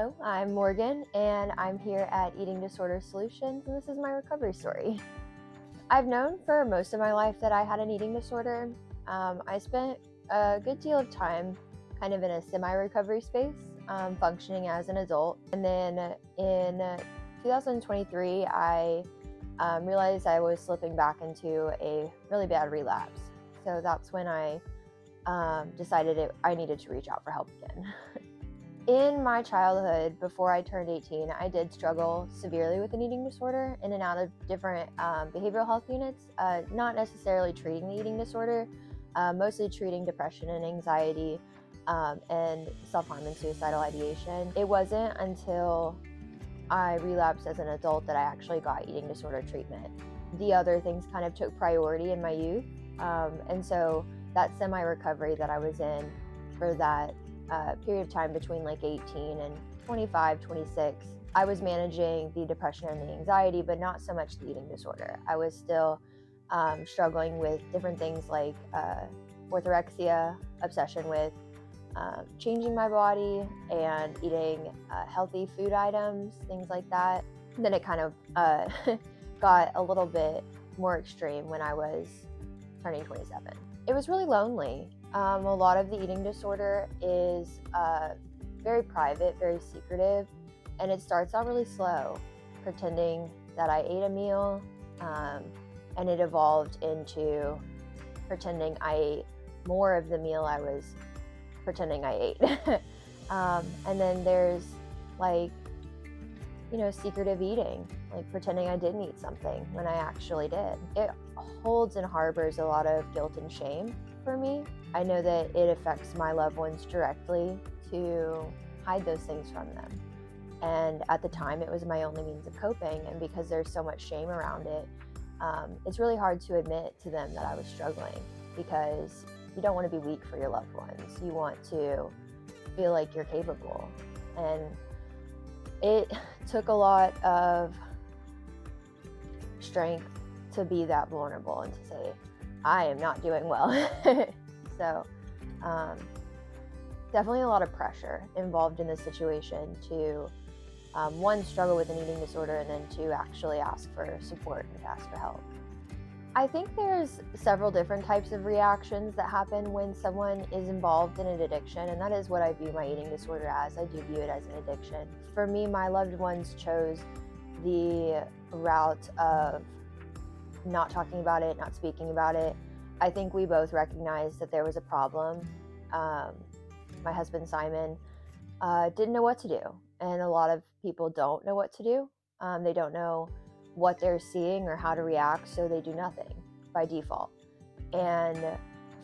Hello, I'm Morgan, and I'm here at Eating Disorder Solutions, and this is my recovery story. I've known for most of my life that I had an eating disorder. I spent a good deal of time kind of in a semi-recovery space, functioning as an adult. And then in 2023, I realized I was slipping back into a really bad relapse. So that's when I decided I needed to reach out for help again. In my childhood, before I turned 18, I did struggle severely with an eating disorder, in and out of different behavioral health units, not necessarily treating the eating disorder, mostly treating depression and anxiety and self-harm and suicidal ideation. It wasn't until I relapsed as an adult that I actually got eating disorder treatment. The other things kind of took priority in my youth, and so that semi-recovery that I was in for that period of time between like 18 and 25, 26, I was managing the depression and the anxiety, but not so much the eating disorder. I was still struggling with different things like orthorexia, obsession with changing my body and eating healthy food items, things like that. And then it kind of got a little bit more extreme when I was turning 27. It was really lonely. A lot of the eating disorder is very private, very secretive, and it starts out really slow, pretending that I ate a meal, and it evolved into pretending I ate more of the meal I was pretending I ate. And then there's secretive eating, like pretending I didn't eat something when I actually did. It holds and harbors a lot of guilt and shame for me. I know that it affects my loved ones directly to hide those things from them. And at the time, it was my only means of coping. And because there's so much shame around it, it's really hard to admit to them that I was struggling, because you don't want to be weak for your loved ones. You want to feel like you're capable. And it took a lot of strength to be that vulnerable and to say, I am not doing well. So definitely a lot of pressure involved in this situation to one, struggle with an eating disorder, and then to actually ask for support and to ask for help. I think there's several different types of reactions that happen when someone is involved in an addiction, and that is what I view my eating disorder as. I do view it as an addiction. For me, my loved ones chose the route of not talking about it, not speaking about it. I think we both recognized that there was a problem. My husband, Simon, didn't know what to do. And a lot of people don't know what to do. They don't know what they're seeing or how to react, so they do nothing by default. And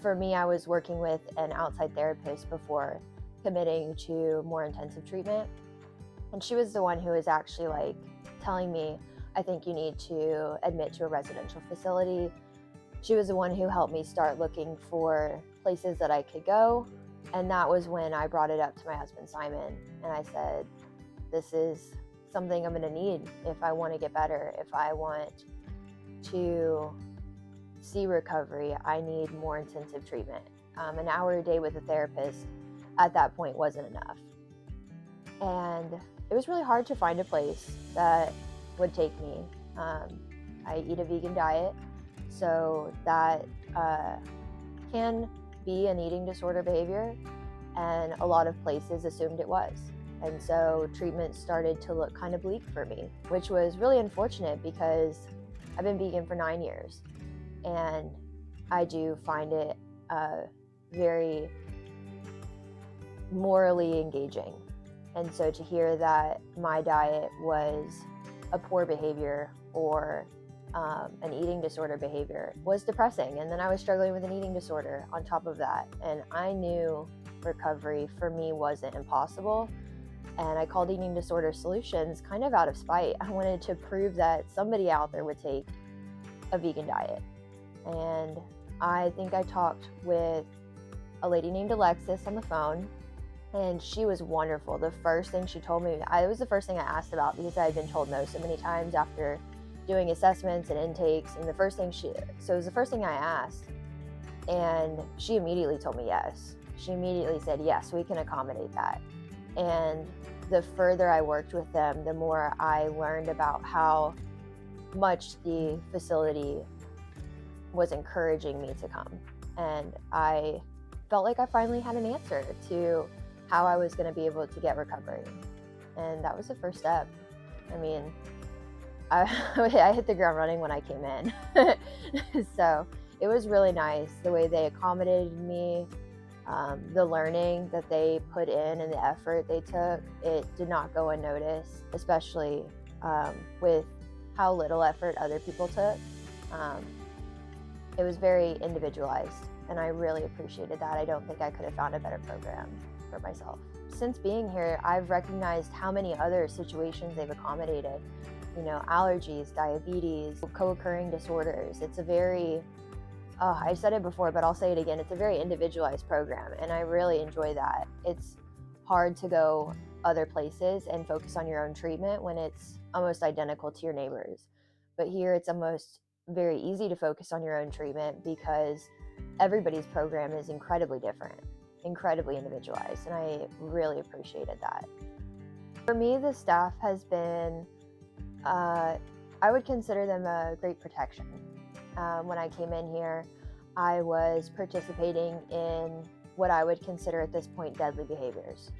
for me, I was working with an outside therapist before committing to more intensive treatment. And she was the one who was actually telling me, I think you need to admit to a residential facility. She was the one who helped me start looking for places that I could go. And that was when I brought it up to my husband, Simon. And I said, this is something I'm going to need if I want to get better. If I want to see recovery, I need more intensive treatment. An hour a day with a therapist at that point wasn't enough. And it was really hard to find a place that would take me. I eat a vegan diet, so that can be an eating disorder behavior, and a lot of places assumed it was. And so treatment started to look kind of bleak for me, which was really unfortunate because I've been vegan for 9 years, and I do find it very morally engaging. And so to hear that my diet was a poor behavior or an eating disorder behavior was depressing. And then I was struggling with an eating disorder on top of that. And I knew recovery for me wasn't impossible. And I called Eating Disorder Solutions kind of out of spite. I wanted to prove that somebody out there would take a vegan diet. And I think I talked with a lady named Alexis on the phone, and she was wonderful. The first thing she told me, it was the first thing I asked about, because I had been told no so many times after doing assessments and intakes. And it was the first thing I asked, and she immediately told me yes. She immediately said, yes, we can accommodate that. And the further I worked with them, the more I learned about how much the facility was encouraging me to come. And I felt like I finally had an answer to how I was going to be able to get recovery. And that was the first step. I mean, I hit the ground running when I came in. So it was really nice the way they accommodated me, the learning that they put in and the effort they took. It did not go unnoticed, especially with how little effort other people took. It was very individualized, and I really appreciated that. I don't think I could have found a better program for myself. Since being here, I've recognized how many other situations they've accommodated. You know, allergies, diabetes, co-occurring disorders. It's a very, I said it before, but I'll say it again, it's a very individualized program, and I really enjoy that. It's hard to go other places and focus on your own treatment when it's almost identical to your neighbors. But here it's almost very easy to focus on your own treatment because everybody's program is incredibly different, incredibly individualized, and I really appreciated that. For me, the staff has been, I would consider them a great protection. When I came in here, I was participating in what I would consider at this point deadly behaviors,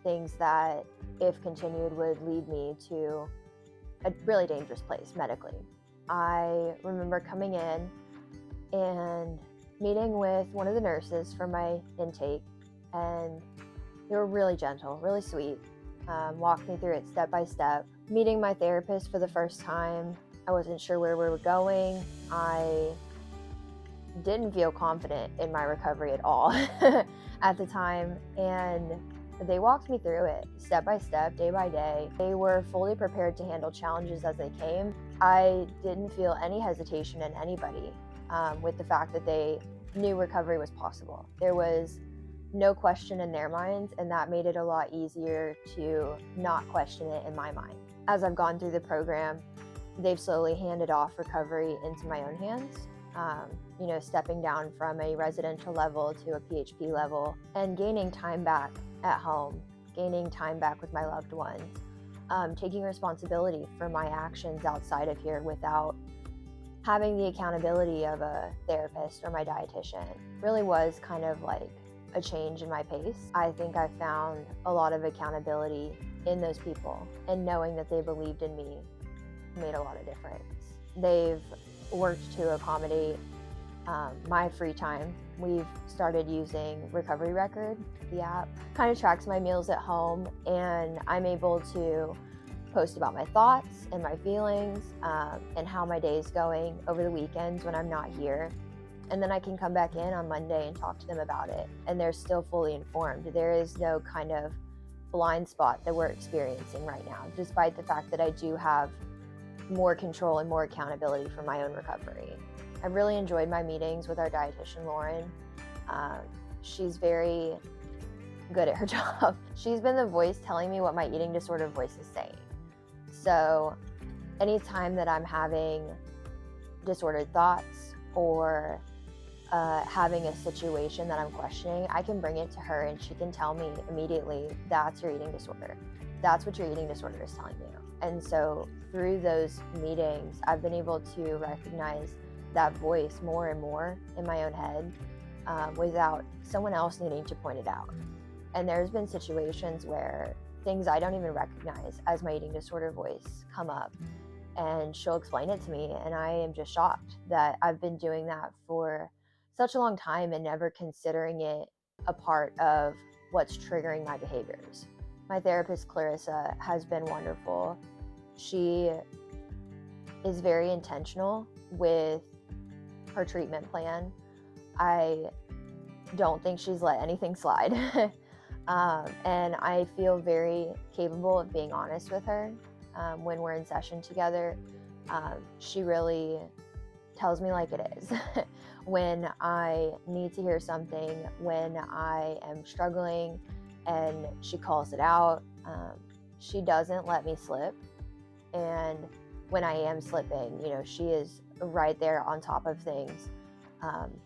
things that, if continued, would lead me to a really dangerous place medically. I remember coming in and meeting with one of the nurses for my intake, and they were really gentle, really sweet, walked me through it step by step. Meeting my therapist for the first time, I wasn't sure where we were going. I didn't feel confident in my recovery at all at the time, and they walked me through it step by step, day by day. They were fully prepared to handle challenges as they came. I didn't feel any hesitation in anybody with the fact that they knew recovery was possible. There was no question in their minds, and that made it a lot easier to not question it in my mind. As I've gone through the program, they've slowly handed off recovery into my own hands. You know, stepping down from a residential level to a PHP level and gaining time back at home, gaining time back with my loved ones, taking responsibility for my actions outside of here without having the accountability of a therapist or my dietitian. Really was kind of like a change in my pace. I think I found a lot of accountability in those people, and knowing that they believed in me made a lot of difference. They've worked to accommodate my free time. We've started using Recovery Record, the app. Kind of tracks my meals at home, and I'm able to post about my thoughts and my feelings and how my day's going over the weekends when I'm not here. And then I can come back in on Monday and talk to them about it, and they're still fully informed. There is no kind of blind spot that we're experiencing right now, despite the fact that I do have more control and more accountability for my own recovery. I've really enjoyed my meetings with our dietitian, Lauren. She's very good at her job. She's been the voice telling me what my eating disorder voice is saying. So anytime that I'm having disordered thoughts or having a situation that I'm questioning, I can bring it to her and she can tell me immediately, that's your eating disorder. That's what your eating disorder is telling you. And so through those meetings, I've been able to recognize that voice more and more in my own head without someone else needing to point it out. And there's been situations where things I don't even recognize as my eating disorder voice come up, and she'll explain it to me, and I am just shocked that I've been doing that for such a long time and never considering it a part of what's triggering my behaviors. My therapist, Clarissa, has been wonderful. She is very intentional with her treatment plan. I don't think she's let anything slide. And I feel very capable of being honest with her when we're in session together. She really tells me like it is. When I need to hear something, when I am struggling, and she calls it out. She doesn't let me slip. And when I am slipping, you know, she is right there on top of things,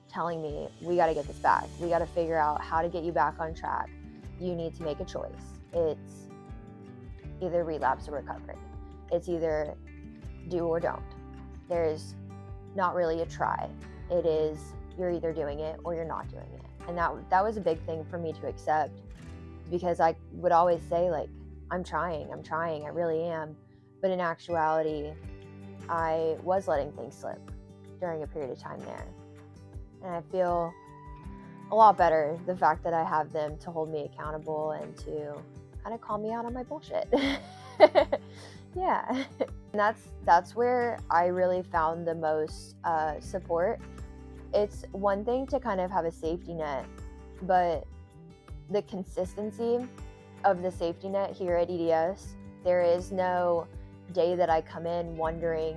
telling me, we got to get this back. We got to figure out how to get you back on track. You need to make a choice. It's either relapse or recovery. It's either do or don't. There's not really a try. It is, you're either doing it or you're not doing it. And that was a big thing for me to accept, because I would always say, like, I'm trying, I really am. But in actuality, I was letting things slip during a period of time there. And I feel a lot better, the fact that I have them to hold me accountable and to kind of call me out on my bullshit. Yeah. And that's where I really found the most support. It's one thing to kind of have a safety net, but the consistency of the safety net here at EDS, there is no day that I come in wondering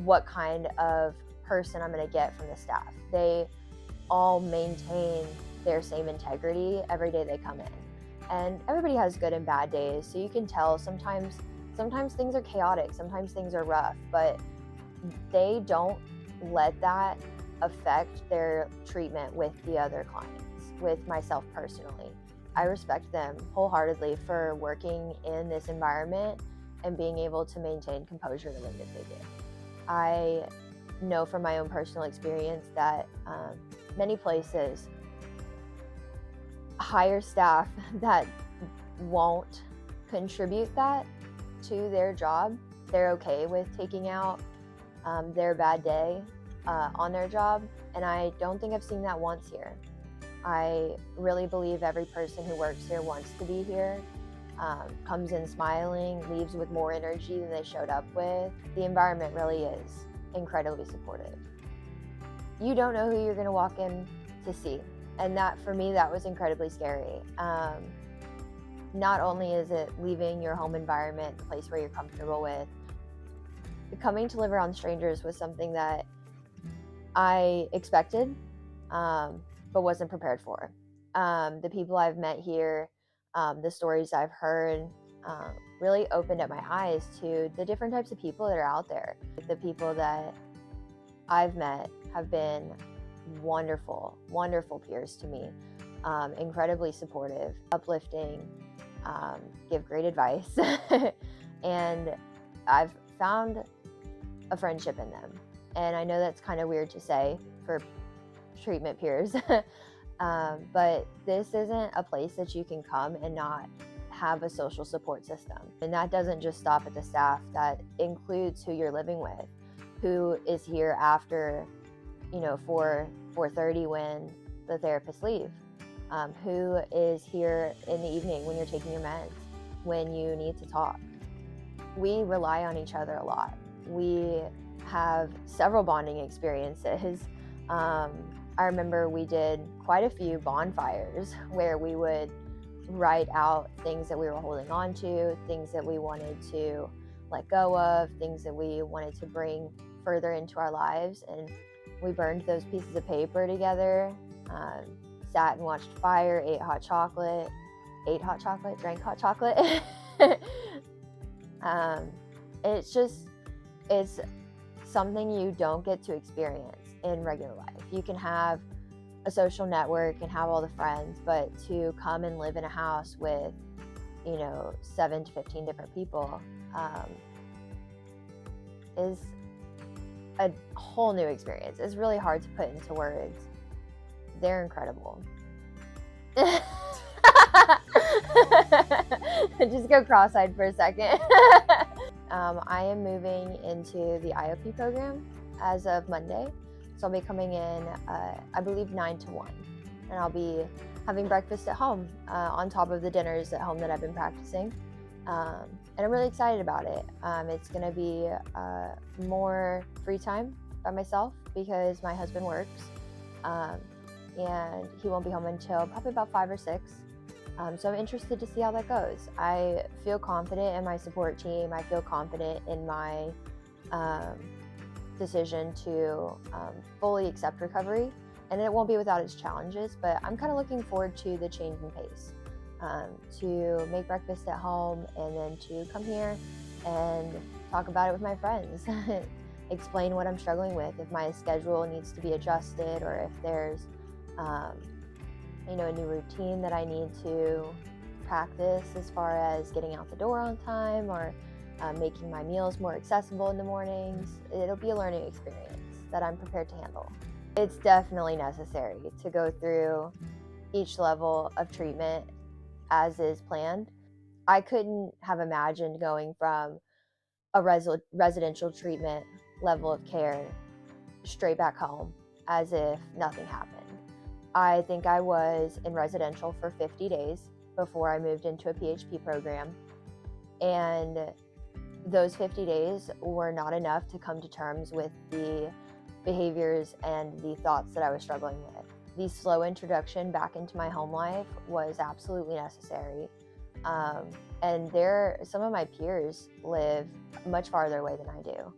what kind of person I'm going to get from the staff. They all maintain their same integrity every day they come in. And everybody has good and bad days, so you can tell sometimes things are chaotic, sometimes things are rough, but they don't let that affect their treatment with the other clients, with myself personally. I respect them wholeheartedly for working in this environment and being able to maintain composure the way that they do. I know from my own personal experience that many places hire staff that won't contribute that to their job. They're okay with taking out their bad day on their job, and I don't think I've seen that once here. I really believe every person who works here wants to be here, comes in smiling, leaves with more energy than they showed up with. The environment really is incredibly supportive. You don't know who you're going to walk in to see, and that, for me, that was incredibly scary. Not only is it leaving your home environment, the place where you're comfortable with, coming to live around strangers was something that I expected, but wasn't prepared for. The people I've met here, the stories I've heard, really opened up my eyes to the different types of people that are out there. The people that I've met have been wonderful, wonderful peers to me, incredibly supportive, uplifting, give great advice, and I've found a friendship in them. And I know that's kind of weird to say for treatment peers, but this isn't a place that you can come and not have a social support system. And that doesn't just stop at the staff, that includes who you're living with, who is here after, 4:30 when the therapists leave, who is here in the evening when you're taking your meds, when you need to talk. We rely on each other a lot. We have several bonding experiences. I remember we did quite a few bonfires where we would write out things that we were holding on to, things that we wanted to let go of, things that we wanted to bring further into our lives. And we burned those pieces of paper together, sat and watched fire, ate hot chocolate, drank hot chocolate. It's something you don't get to experience in regular life. You can have a social network and have all the friends, but to come and live in a house with, 7 to 15 different people is a whole new experience. It's really hard to put into words. They're incredible. Just go cross-eyed for a second. I am moving into the IOP program as of Monday. So I'll be coming in, I believe 9 to 1. And I'll be having breakfast at home on top of the dinners at home that I've been practicing. And I'm really excited about it. It's going to be more free time by myself because my husband works. And he won't be home until probably about 5 or 6. So I'm interested to see how that goes. I feel confident in my support team. I feel confident in my decision to fully accept recovery. And it won't be without its challenges, but I'm kind of looking forward to the change in pace. To make breakfast at home and then to come here and talk about it with my friends. Explain what I'm struggling with, if my schedule needs to be adjusted, or if there's a new routine that I need to practice as far as getting out the door on time or making my meals more accessible in the mornings. It'll be a learning experience that I'm prepared to handle. It's definitely necessary to go through each level of treatment as is planned. I couldn't have imagined going from a residential treatment level of care straight back home as if nothing happened. I think I was in residential for 50 days before I moved into a PHP program. And those 50 days were not enough to come to terms with the behaviors and the thoughts that I was struggling with. The slow introduction back into my home life was absolutely necessary. And some of my peers live much farther away than I do.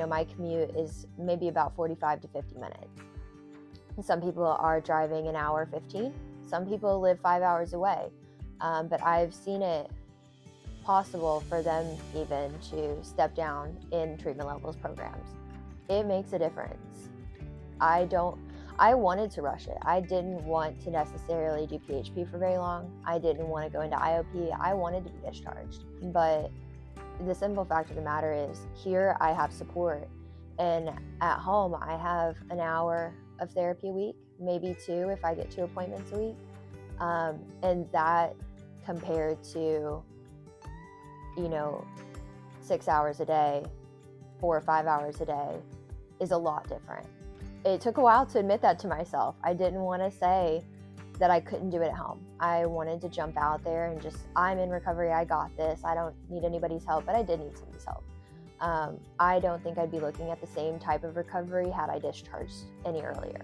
My commute is maybe about 45 to 50 minutes. Some people are driving an hour 15. Some people live 5 hours away. But I've seen it possible for them even to step down in treatment levels programs. It makes a difference. I wanted to rush it. I didn't want to necessarily do PHP for very long. I didn't want to go into IOP. I wanted to be discharged. But the simple fact of the matter is, here I have support. And at home, I have an hour of therapy a week, maybe 2 if I get 2 appointments a week. And that compared to, 6 hours a day, 4 or 5 hours a day is a lot different. It took a while to admit that to myself. I didn't want to say that I couldn't do it at home. I wanted to jump out there and I'm in recovery, I got this, I don't need anybody's help, but I did need somebody's help. I don't think I'd be looking at the same type of recovery had I discharged any earlier.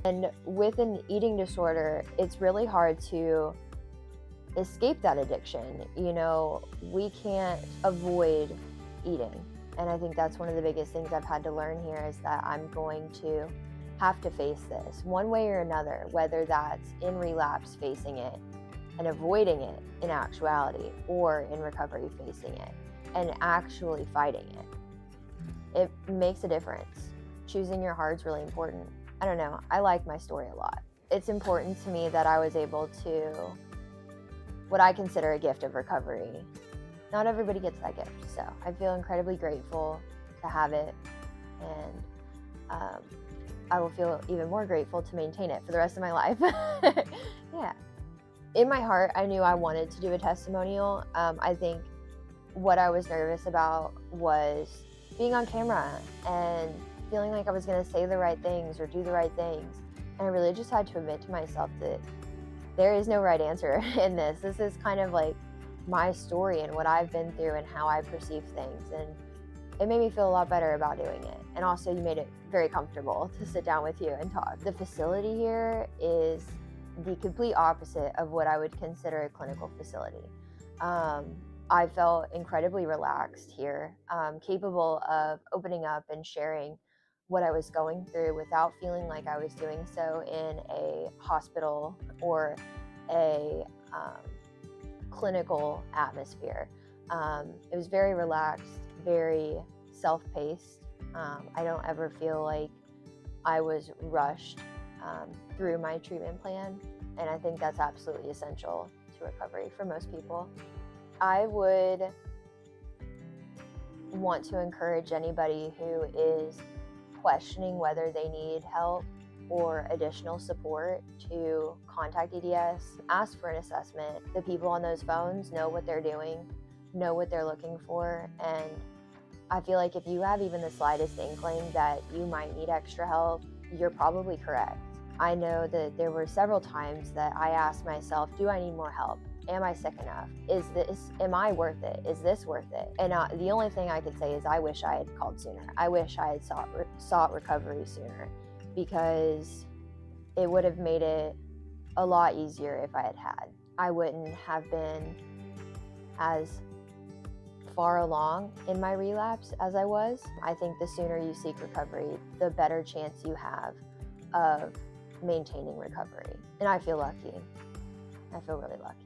And with an eating disorder, it's really hard to escape that addiction. We can't avoid eating. And I think that's one of the biggest things I've had to learn here is that I'm going to have to face this one way or another, whether that's in relapse facing it and avoiding it in actuality, or in recovery facing it and actually fighting it. It makes a difference. Choosing your heart is really important. I don't know. I like my story a lot. It's important to me that I was able to, what I consider a gift of recovery. Not everybody gets that gift, so I feel incredibly grateful to have it, and I will feel even more grateful to maintain it for the rest of my life. Yeah. In my heart, I knew I wanted to do a testimonial. I think what I was nervous about was being on camera and feeling like I was going to say the right things or do the right things. And I really just had to admit to myself that there is no right answer in this. This is kind of like my story and what I've been through and how I perceive things. And it made me feel a lot better about doing it. And also you made it very comfortable to sit down with you and talk. The facility here is the complete opposite of what I would consider a clinical facility. I felt incredibly relaxed here, capable of opening up and sharing what I was going through without feeling like I was doing so in a hospital or a clinical atmosphere. It was very relaxed, very self-paced. I don't ever feel like I was rushed through my treatment plan, and I think that's absolutely essential to recovery for most people. I would want to encourage anybody who is questioning whether they need help or additional support to contact EDS, ask for an assessment. The people on those phones know what they're doing, know what they're looking for, and I feel like if you have even the slightest inkling that you might need extra help, you're probably correct. I know that there were several times that I asked myself, do I need more help? Am I sick enough? Am I worth it? Is this worth it? And the only thing I could say is I wish I had called sooner. I wish I had sought recovery sooner, because it would have made it a lot easier if I had. I wouldn't have been as far along in my relapse as I was. I think the sooner you seek recovery, the better chance you have of maintaining recovery. And I feel lucky. I feel really lucky.